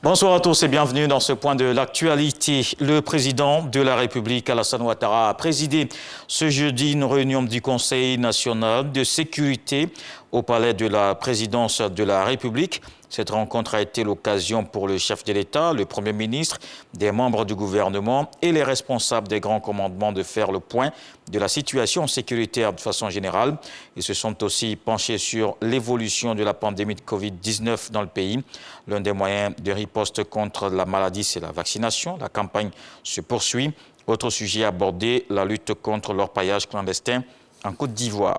Bonsoir à tous et bienvenue dans ce point de l'actualité. Le président de la République, Alassane Ouattara, a présidé ce jeudi une réunion du Conseil national de sécurité au palais de la présidence de la République. Cette rencontre a été l'occasion pour le chef de l'État, le Premier ministre, des membres du gouvernement et les responsables des grands commandements de faire le point de la situation sécuritaire de façon générale. Ils se sont aussi penchés sur l'évolution de la pandémie de Covid-19 dans le pays. L'un des moyens de riposte contre la maladie, c'est la vaccination. La campagne se poursuit. Autre sujet abordé, la lutte contre l'orpaillage clandestin en Côte d'Ivoire.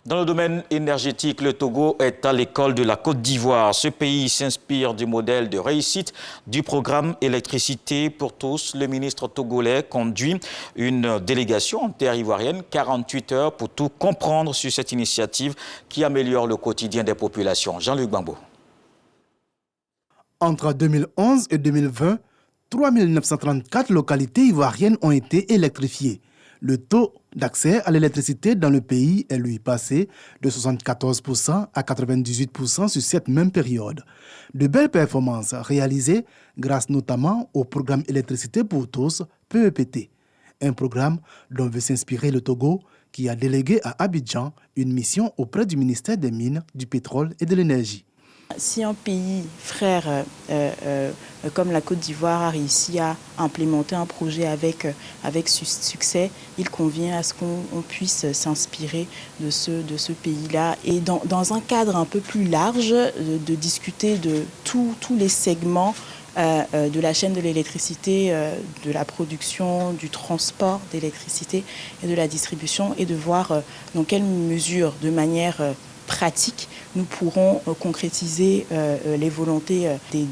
Dans le domaine énergétique, le Togo est à l'école de la Côte d'Ivoire. Ce pays s'inspire du modèle de réussite du programme Électricité pour tous. Le ministre togolais conduit une délégation en terre ivoirienne, 48 heures pour tout comprendre sur cette initiative qui améliore le quotidien des populations. Jean-Luc Bambo. Entre 2011 et 2020, 3934 localités ivoiriennes ont été électrifiées. Le taux d'accès à l'électricité dans le pays est lui passé de 74% à 98% sur cette même période. De belles performances réalisées grâce notamment au programme Électricité pour tous, PEPT, un programme dont veut s'inspirer le Togo qui a délégué à Abidjan une mission auprès du ministère des Mines, du Pétrole et de l'Énergie. Si un pays frère comme la Côte d'Ivoire a réussi à implémenter un projet avec succès, il convient à ce qu'on puisse s'inspirer de ce pays-là et dans un cadre un peu plus large de discuter de tous les segments de la chaîne de l'électricité, de la production, du transport d'électricité et de la distribution et de voir dans quelle mesure, de manière pratique, nous pourrons concrétiser les volontés des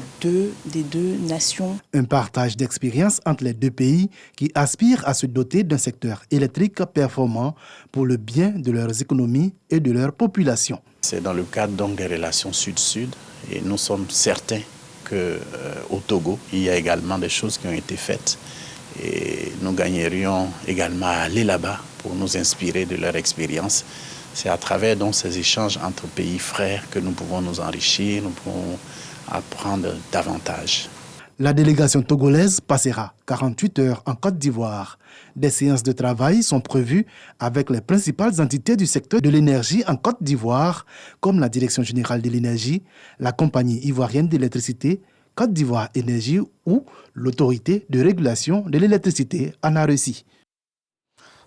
deux nations. Un partage d'expérience entre les deux pays qui aspirent à se doter d'un secteur électrique performant pour le bien de leurs économies et de leur population. C'est dans le cadre donc des relations sud-sud et nous sommes certains qu'au Togo, il y a également des choses qui ont été faites et nous gagnerions également à aller là-bas pour nous inspirer de leur expérience. C'est à travers donc ces échanges entre pays frères que nous pouvons nous enrichir, nous pouvons apprendre davantage. La délégation togolaise passera 48 heures en Côte d'Ivoire. Des séances de travail sont prévues avec les principales entités du secteur de l'énergie en Côte d'Ivoire, comme la Direction générale de l'énergie, la compagnie ivoirienne d'électricité, Côte d'Ivoire Énergie ou l'autorité de régulation de l'électricité en Russie.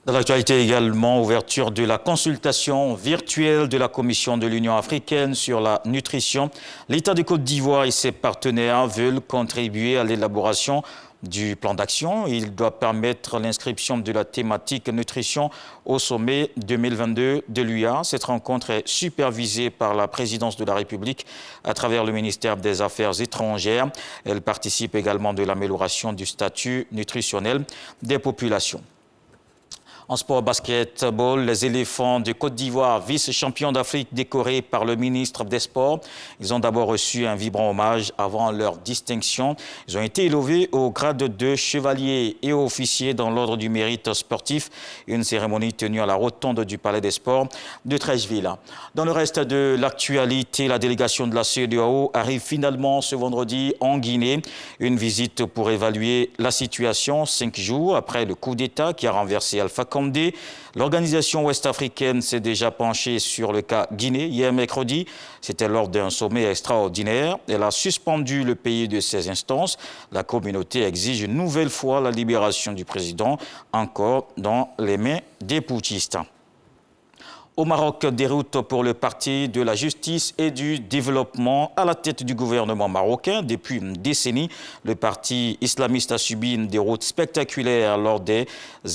Dans l'actualité également, ouverture de la consultation virtuelle de la Commission de l'Union africaine sur la nutrition. L'État de Côte d'Ivoire et ses partenaires veulent contribuer à l'élaboration du plan d'action. Il doit permettre l'inscription de la thématique nutrition au sommet 2022 de l'UA. Cette rencontre est supervisée par la présidence de la République à travers le ministère des Affaires étrangères. Elle participe également de l'amélioration du statut nutritionnel des populations. En sport basketball, les éléphants de Côte d'Ivoire, vice-champions d'Afrique décorés par le ministre des Sports. Ils ont d'abord reçu un vibrant hommage avant leur distinction. Ils ont été élevés au grade de chevalier et officier dans l'ordre du mérite sportif. Une cérémonie tenue à la rotonde du Palais des Sports de Treichville. Dans le reste de l'actualité, la délégation de la CEDEAO arrive finalement ce vendredi en Guinée. Une visite pour évaluer la situation 5 jours après le coup d'État qui a renversé Alpha Condé. L'organisation ouest-africaine s'est déjà penchée sur le cas Guinée hier mercredi. C'était lors d'un sommet extraordinaire. Elle a suspendu le pays de ses instances. La communauté exige une nouvelle fois la libération du président, encore dans les mains des putschistes. Au Maroc, déroute pour le parti de la justice et du développement à la tête du gouvernement marocain. Depuis une décennie, le parti islamiste a subi une déroute spectaculaire lors des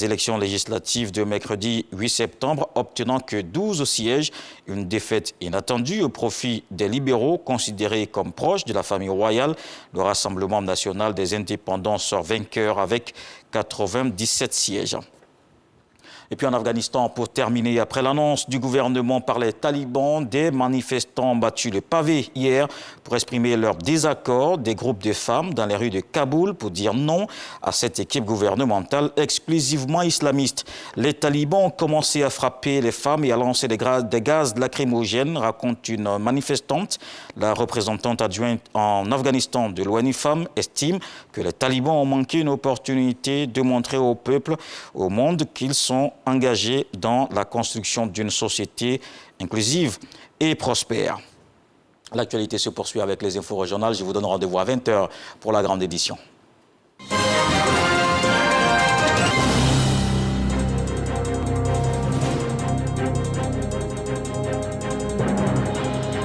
élections législatives de mercredi 8 septembre, obtenant que 12 sièges, une défaite inattendue au profit des libéraux considérés comme proches de la famille royale. Le Rassemblement national des indépendants sort vainqueur avec 97 sièges. Et puis en Afghanistan, pour terminer, après l'annonce du gouvernement par les talibans, des manifestants ont battu le pavé hier pour exprimer leur désaccord. Des groupes de femmes dans les rues de Kaboul pour dire non à cette équipe gouvernementale exclusivement islamiste. Les talibans ont commencé à frapper les femmes et à lancer des gaz lacrymogènes, raconte une manifestante. La représentante adjointe en Afghanistan de l'ONU Femmes estime que les talibans ont manqué une opportunité de montrer au peuple, au monde, qu'ils sont engagés dans la construction d'une société inclusive et prospère. L'actualité se poursuit avec les infos régionales. Je vous donne rendez-vous à 20 h pour la grande édition.